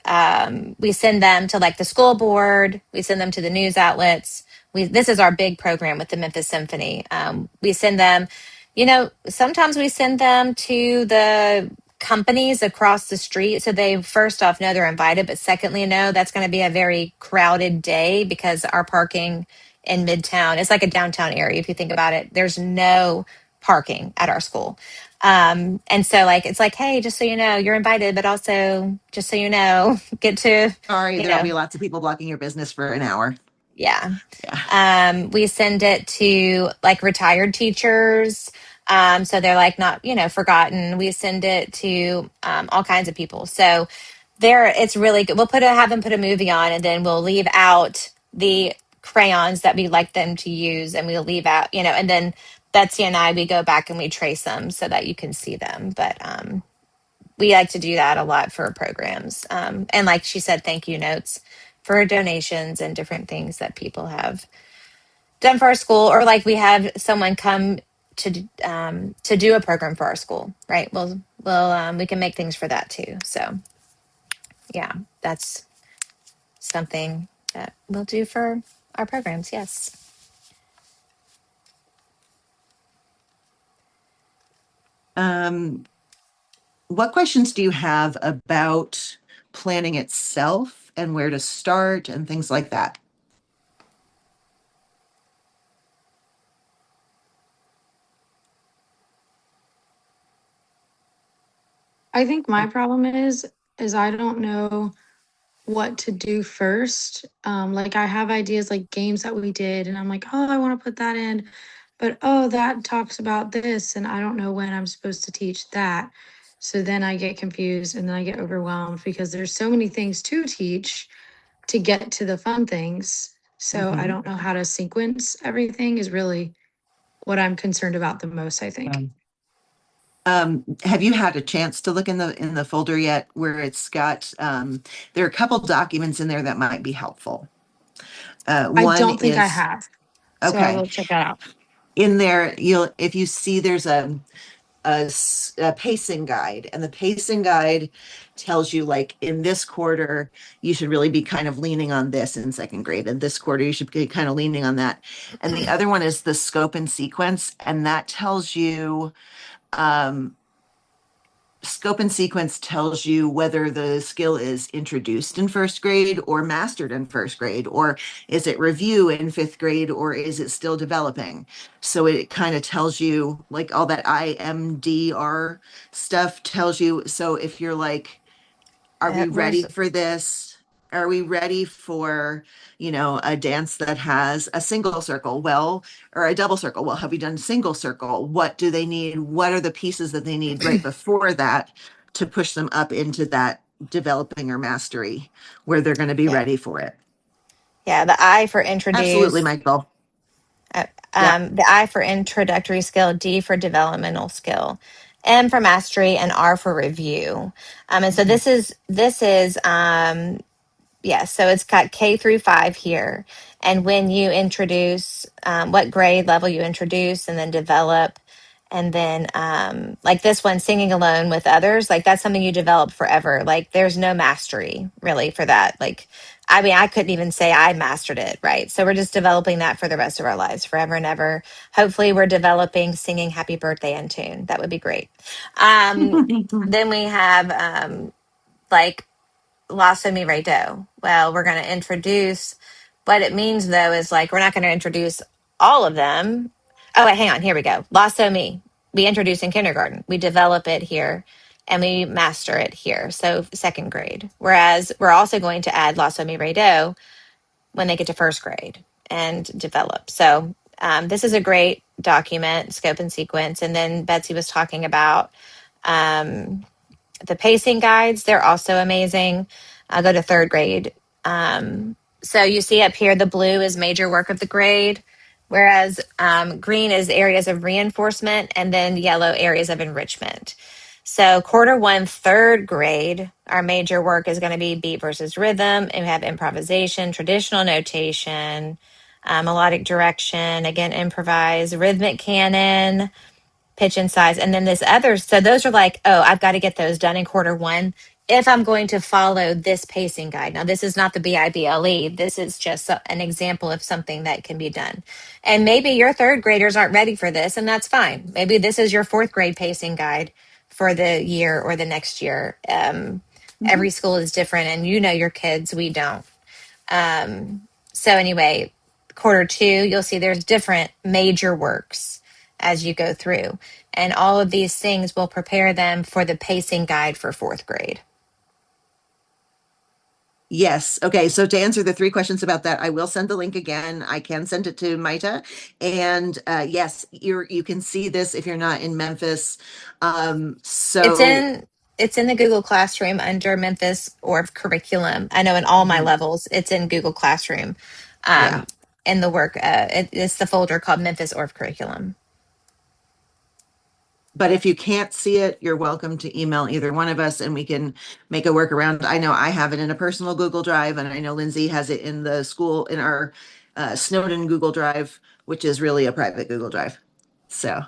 we send them to like the school board, we send them to the news outlets. This is our big program with the Memphis Symphony. We send them, sometimes we send them to the companies across the street, so they first off know they're invited, but secondly know that's going to be a very crowded day, because our parking in Midtown is like a downtown area. If you think about it, there's no parking at our school. And so like it's like, hey, just so you know, you're invited, but also just so you know, get to, Sorry, you there'll know be lots of people blocking your business for an hour. yeah. Yeah. We send it to like retired teachers. So they're like not, forgotten. We send it to all kinds of people. So it's really good. Have them put a movie on, and then we'll leave out the crayons that we like them to use, and we'll leave out, and then Betsy and I, we go back and we trace them so that you can see them. But we like to do that a lot for programs. And like she said, thank you notes for donations and different things that people have done for our school, or like we have someone come to do a program for our school, right? We can make things for that too. So yeah, that's something that we'll do for our programs. Yes. What questions do you have about planning itself and where to start and things like that? I think my problem is I don't know what to do first. Like I have ideas like games that we did, and I'm like, oh, I want to put that in, but oh, that talks about this, and I don't know when I'm supposed to teach that. So then I get confused and then I get overwhelmed because there's so many things to teach to get to the fun things. So I Mhm. don't know how to sequence everything is really what I'm concerned about the most, I think. Have you had a chance to look in the folder yet where it's got there are a couple documents in there that might be helpful. I One don't think I is have. So I okay. will check that out. In there, you'll if you see there's a pacing guide, and the pacing guide tells you like in this quarter you should really be kind of leaning on this in second grade, and this quarter you should be kind of leaning on that. And the other one is the scope and sequence, and that tells you um, scope and sequence tells you whether the skill is introduced in first grade or mastered in first grade, or is it review in fifth grade, or is it still developing? So it kind of tells you like all that IMDR stuff tells you. So if you're like, are we ready Where's for this? Are we ready for, a dance that has a single circle? Well, or a double circle. Well, have we done single circle? What do they need? What are the pieces that they need right before that to push them up into that developing or mastery where they're going to be yeah, ready for it? yeah, the I for Absolutely, introduce. Michael. Uh, Yeah. the I for introductory skill, D for developmental skill, M for mastery, and R for review. And so Mhm. this is yes, so it's got K through 5 here. And when you introduce what grade level you introduce and then develop, and then like this one, singing alone with others, like that's something you develop forever. Like there's no mastery really for that. Like, I mean, I couldn't even say I mastered it, right? So we're just developing that for the rest of our lives, forever and ever. Hopefully, we're developing singing happy birthday in tune. That would be great. Then we have like Lasso Mi Re Do. Well, we're going to introduce what it means, though, is like we're not going to introduce all of them. Oh, wait, hang on. Here we go. Lasso Mi. We introduce in kindergarten. We develop it here and we master it here. So, second grade. Whereas we're also going to add Lasso Mi Re Do when they get to first grade and develop. So, this is a great document, scope and sequence. And then Betsy was talking about. Um, the pacing guides, they're also amazing. I'll go to third grade. So you see up here, the blue is major work of the grade, whereas green is areas of reinforcement, and then yellow areas of enrichment. So quarter one, third grade, our major work is going to be beat versus rhythm, and we have improvisation, traditional notation, melodic direction, again, improvise, rhythmic canon, pitch and size. And then this other, so those are like, oh, I've got to get those done in quarter one if I'm going to follow this pacing guide. Now, this is not the BIBLE. This is just an example of something that can be done. And maybe your third graders aren't ready for this, and that's fine. Maybe this is your fourth grade pacing guide for the year or the next year. Mhm. Every school is different, and you know your kids, we don't. So anyway, quarter two, you'll see there's different major works as you go through. And all of these things will prepare them for the pacing guide for fourth grade. Yes. Okay. So to answer the three questions about that, I will send the link again. I can send it to Maita. And yes, you can see this if you're not in Memphis. It's So in it's in the Google Classroom under Memphis or curriculum. I know in all my mhm, levels, it's in Google Classroom. yeah. In the work, it's the folder called Memphis Orff Curriculum. But if you can't see it, you're welcome to email either one of us and we can make a workaround. I know I have it in a personal Google Drive, and I know Lindsay has it in the school in our Snowden Google Drive, which is really a private Google Drive. So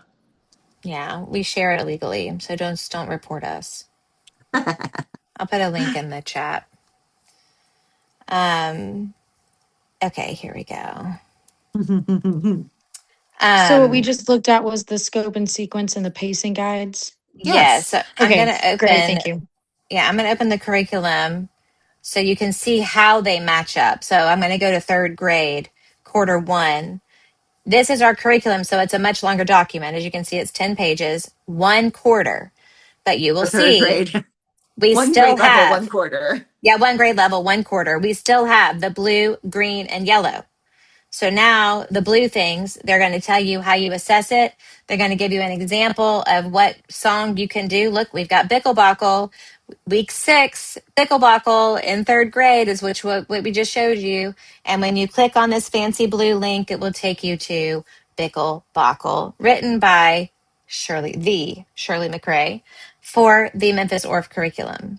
Yeah, we share it illegally, so don't report us. I'll put a link in the chat. Okay, here we go. So what we just looked at was the scope and sequence and the pacing guides. Yeah, yes. so I'm Okay, gonna great. open, Thank you. yeah, I'm gonna open the curriculum so you can see how they match up. So I'm gonna go to third grade, quarter one. This is our curriculum, so it's a much longer document. As you can see, it's 10 pages, one quarter. But you will For third see grade, we one still grade level, have, 1/4. yeah, one grade level, one quarter. We still have the blue, green, and yellow. So now the blue things, they're going to tell you how you assess it. They're going to give you an example of what song you can do. Look, we've got Bickelbockel, week 6, Bickelbockel in third grade is what we just showed you. And when you click on this fancy blue link, it will take you to Bickelbockel, written by Shirley McRae for the Memphis Orff curriculum.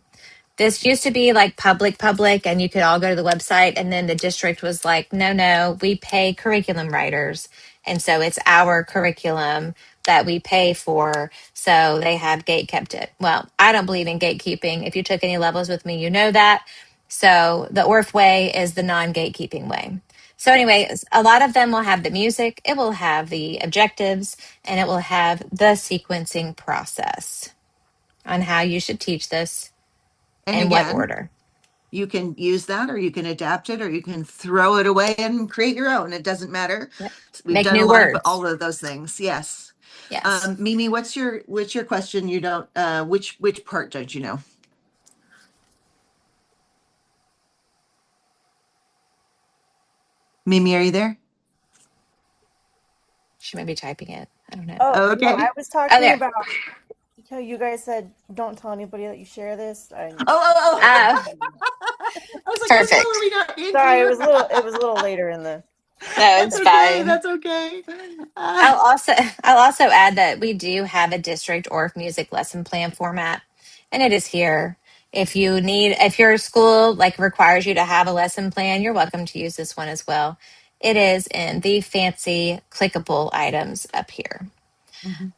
This used to be like public, and you could all go to the website. And then the district was like, no, we pay curriculum writers. And so it's our curriculum that we pay for. So they have gate kept it. Well, I don't believe in gatekeeping. If you took any levels with me, you know that. So the Orff way is the non gatekeeping way. So, anyway, a lot of them will have the music, it will have the objectives, and it will have the sequencing process on how you should teach this And in what again, order. you can use that, or you can adapt it, or you can throw it away and create your own. It doesn't matter. Yep. We've Make done a new lot of words. all of those things. Yes. Yes. Mimi, what's your question? You don't which part don't you know? Mimi, are you there? She might be typing it. I don't know. Oh, no, Okay. I was Oh, talking there. about how you guys said don't tell anybody that you share this. Oh, I was like, what level are perfect. we not in Sorry, here? it was a little later in the No, That's it's okay. fine. That's okay. I'll also I'll also add that we do have a district or music lesson plan format, and it is here. If your school like requires you to have a lesson plan, you're welcome to use this one as well. It is in the fancy clickable items up here. Mhm.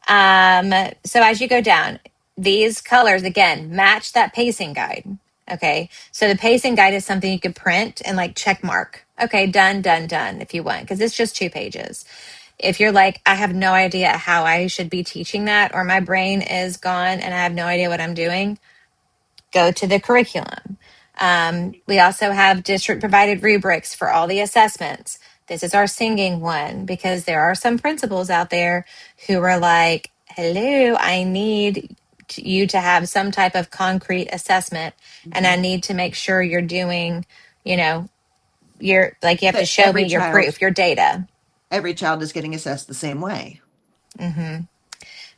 So as you go down, these colors again match that pacing guide. Okay. So the pacing guide is something you could print and like check mark. Okay, done, done, done if you want, because it's just 2 pages. If you're like, I have no idea how I should be teaching that, or my brain is gone and I have no idea what I'm doing, go to the curriculum. We also have district provided rubrics for all the assessments. This is our singing one because there are some principals out there who are like, hello, I need you to have some type of concrete assessment, and I need to make sure you're doing, you know, you're like, you have to That show me your proof, your data. every child is getting assessed the same way. Mm-hmm.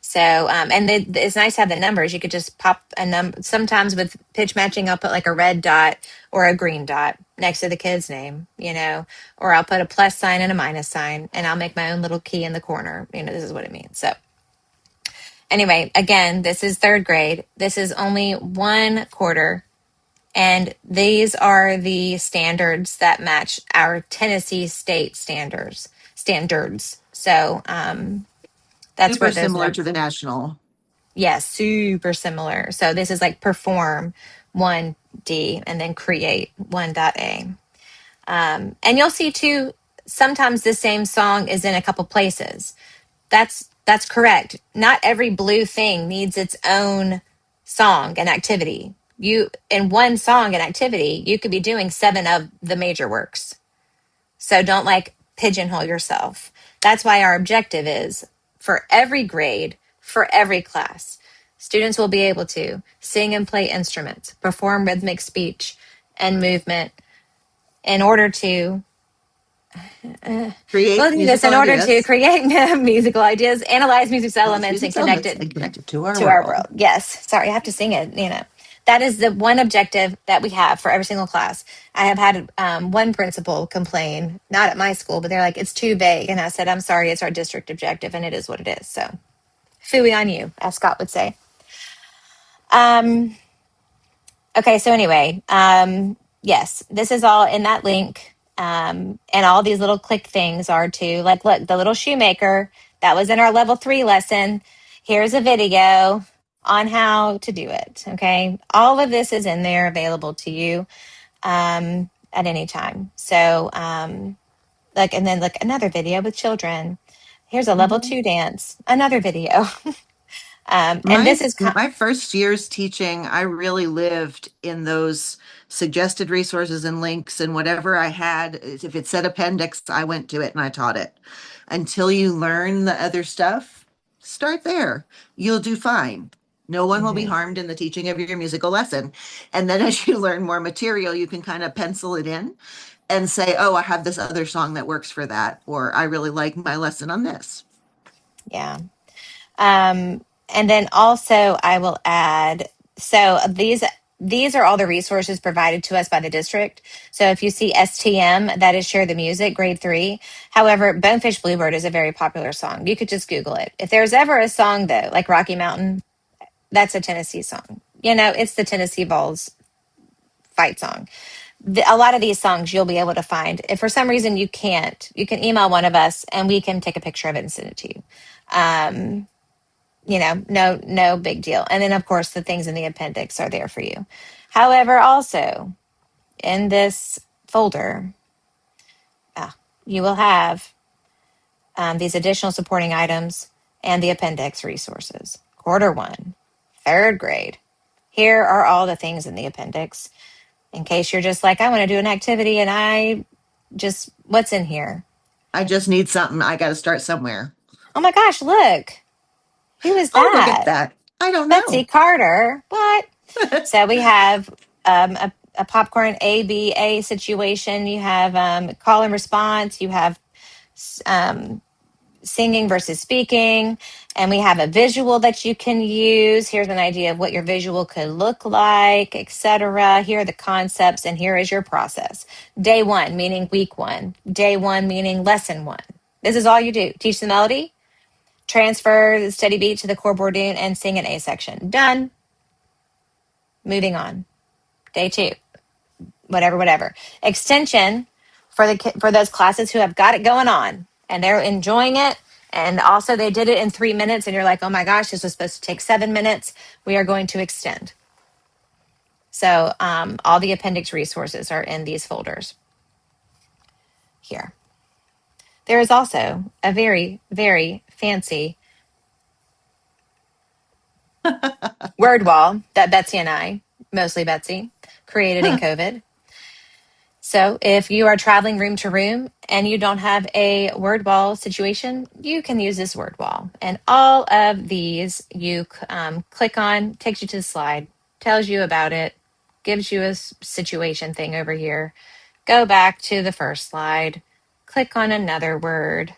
So, and it's nice to have the numbers. You could just pop a number. Sometimes with pitch matching, I'll put like a red dot or a green dot next to the kid's name, or I'll put a plus sign and a minus sign, and I'll make my own little key in the corner. This is what it means. So, anyway, again, this is third grade. This is only one quarter. And these are the standards that match our Tennessee state standards. So, that's Super what those similar numbers. to the national. Yes, super similar. So this is like perform 1D and then create 1.A. And you'll see too, sometimes the same song is in a couple places. That's correct. Not every blue thing needs its own song and activity. You in one song and activity, you could be doing 7 of the major works. So don't like pigeonhole yourself. That's why our objective is for every grade, for every class, students will be able to sing and play instruments, perform rhythmic speech and movement in order to we'll Create do this in musical order to ideas. create musical ideas, analyze music's Analyze elements, and music's connect elements it and connect it to our to our world. world. Yes. Sorry, I have to sing it. That is the one objective that we have for every single class. I have had one principal complain, not at my school, but they're like, it's too vague. And I said, I'm sorry, it's our district objective and it is what it is. So, phooey on you, as Scott would say. Okay, so anyway, yes, this is all in that link. And all these little click things are to, like, look, the little shoemaker that was in our level 3 lesson. Here's a video on how to do it. Okay. All of this is in there available to you at any time. So, like, and then like another video with children. Here's a level Mhm. 2 dance, another video. And My this is, my first years teaching, I really lived in those suggested resources and links and whatever I had. If it said appendix, I went to it and I taught it. Until you learn the other stuff, start there. You'll do fine. No one will be mhm, harmed in the teaching of your musical lesson. And then as you learn more material, you can kind of pencil it in and say, oh, I have this other song that works for that, or I really like my lesson on this. yeah. And then also I will add, so these are all the resources provided to us by the district. So if you see STM, that is Share the Music, grade 3. However, Bonefish Bluebird is a very popular song. You could just Google it. If there's ever a song though, like Rocky Mountain, that's a Tennessee song. You know, it's the Tennessee Vols fight song. A lot of these songs you'll be able to find. If for some reason you can't, you can email one of us and we can take a picture of it and send it to you. Um, you know, no big deal. And then of course the things in the appendix are there for you. However, also in this folder, you will have these additional supporting items and the appendix resources. Quarter 1, third grade. Here are all the things in the appendix in case you're just like, I want to do an activity and I just, what's in here? I just need something. I got to start somewhere. Oh my gosh, look, who is Oh, look at that? that. I don't Betsy know. Carter. What? So we have a popcorn ABA situation. You have call and response. You have um, singing versus speaking. And we have a visual that you can use. Here's an idea of what your visual could look like, etc. Here are the concepts, and here is your process. Day 1, meaning week 1. Day 1, meaning lesson 1. This is all you do. Teach the melody, transfer the steady beat to the chord tune, and sing an A section. Done. Moving on. Day 2, whatever. Extension for for those classes who have got it going on and they're enjoying it. And also they did it in 3 minutes and you're like, oh my gosh, this was supposed to take 7 minutes. We are going to extend. So all the appendix resources are in these folders here. There is also a very, very fancy word wall that Betsy and I, mostly Betsy, created in COVID. So if you are traveling room to room and you don't have a word wall situation, you can use this word wall. And all of these you click on, takes you to the slide, tells you about it, gives you a situation thing over here. Go back to the first slide, click on another word.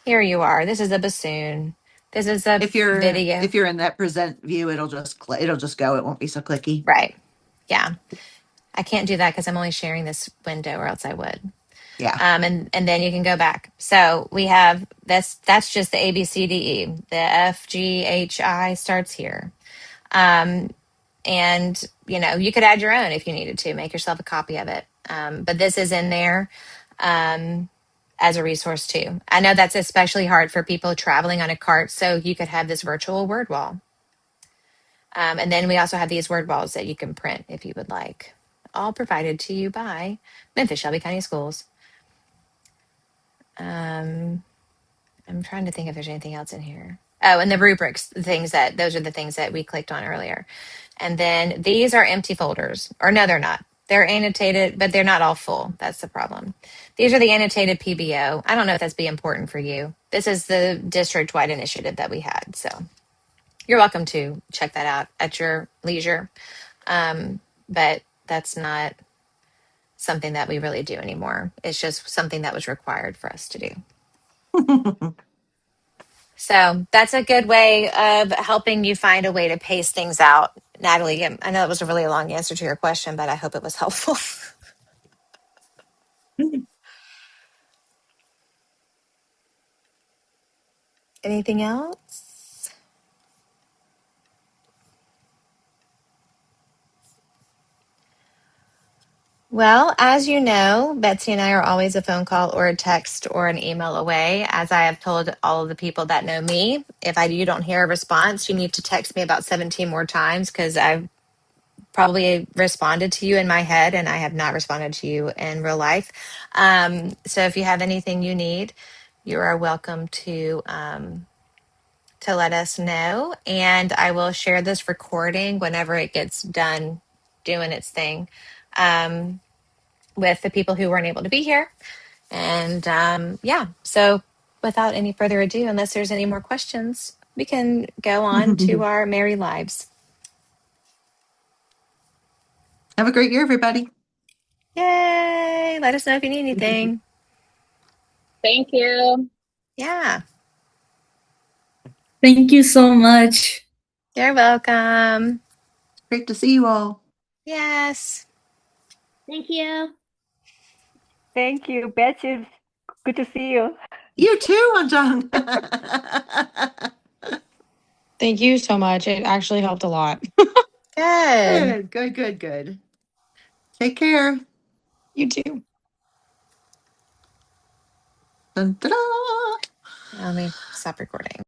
Here you are. This is a bassoon. This is a video. If you're in that present view, it'll just go. It won't be so clicky. Right. Yeah. I can't do that because I'm only sharing this window or else I would. Yeah. And then you can go back. So we have this. That's just the A B C D E. The F G H I starts here. Um, and you know you could add your own if you needed to. Make yourself a copy of it. But this is in there as a resource too. I know that's especially hard for people traveling on a cart. So you could have this virtual word wall. And then we also have these word walls that you can print if you would like. All provided to you by Memphis Shelby County Schools. I'm trying to think if there's anything else in here. Oh, and the rubrics, those are the things that we clicked on earlier. And then these are empty folders. Or no, they're not. They're annotated, but they're not all full. That's the problem. These are the annotated PBO. I don't know if that's be important for you. This is the district-wide initiative that we had. So you're welcome to check that out at your leisure. But that's not something that we really do anymore. It's just something that was required for us to do. So that's a good way of helping you find a way to pace things out. Natalie, I know that was a really long answer to your question, but I hope it was helpful. Anything else? Well, as you know, Betsy and I are always a phone call or a text or an email away. As I have told all of the people that know me, if you don't hear a response, you need to text me about 17 more times because I've probably responded to you in my head and I have not responded to you in real life. So if you have anything you need, you are welcome to let us know. And I will share this recording whenever it gets done doing its thing. With the people who weren't able to be here. And yeah, so without any further ado, unless there's any more questions, we can go on to our merry lives. Have a great year, everybody. Yay! Let us know if you need anything. Thank you. Yeah, Thank you so much. you're welcome. Great to see you all. Yes. Thank you. Thank you, Betsy. Good to see you. You too, Anjang. Thank you so much. It actually helped a lot. Good. Good. Take care. You too. Dun, da, da. Let me stop recording.